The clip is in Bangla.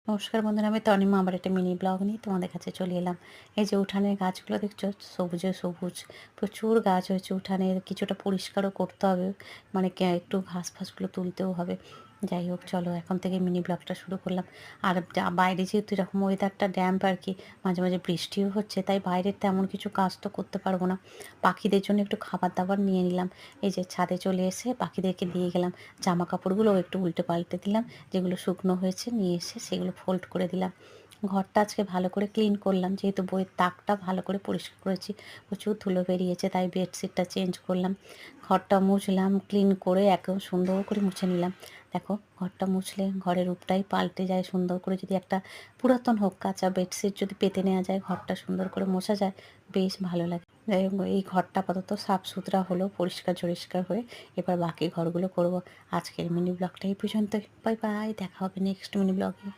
নমস্কার বন্ধুরা, আমি তনিমা আবার একটা মিনি ব্লগ নিয়ে তোমাদের কাছে চলে এলাম। এই যে উঠানের গাছগুলো দেখছো, সবুজে সবুজ, প্রচুর গাছ হয়েছে উঠানে। কিছুটা পরিষ্কারও করতে হবে, মানে একটু ঘাস ফাঁসগুলো তুলতেও হবে। যাই হোক, চলো এখন থেকে মিনি ব্লগটা শুরু করলাম। আর বাইরে যেহেতু এরকম ওয়েদারটা ড্যাম্প আর কি, মাঝে মাঝে বৃষ্টিও হচ্ছে, তাই বাইরের তেমন কিছু কাজ তো করতে পারবো না। পাখিদের জন্য একটু খাবার দাবার নিয়ে নিলাম। এই যে ছাদে চলে এসে পাখিদেরকে দিয়ে গেলাম। জামা কাপড়গুলোও একটু উল্টে পাল্টে দিলাম, যেগুলো শুকনো হয়েছে নিয়ে এসে সেগুলো ফোল্ড করে দিলাম। ঘরটা আজকে ভালো করে ক্লিন করলাম, যেহেতু বইয়ের তাকটা ভালো করে পরিষ্কার করেছি, প্রচুর ধুলো বেরিয়েছে, তাই বেডশিটটা চেঞ্জ করলাম। ঘরটা মুছলাম, ক্লিন করে একদম সুন্দর করে মুছে নিলাম। দেখো, ঘরটা মুছলে ঘরের রূপটাই পাল্টে যায় সুন্দর করে। যদি একটা পুরাতন হোক, কাঁচা বেডশিট যদি পেতে নেওয়া যায়, ঘরটা সুন্দর করে মোছা যায়, বেশ ভালো লাগে। যাই হোক, এই ঘরটা আপাতত সাফ সুতরা হলো, পরিষ্কার পরিষ্কার হয়ে এবার বাকি ঘরগুলো করব। আজকের মিনি ব্লগটা এই পর্যন্তই। বাই বাই, দেখা হবে নেক্সট মিনি ব্লগে।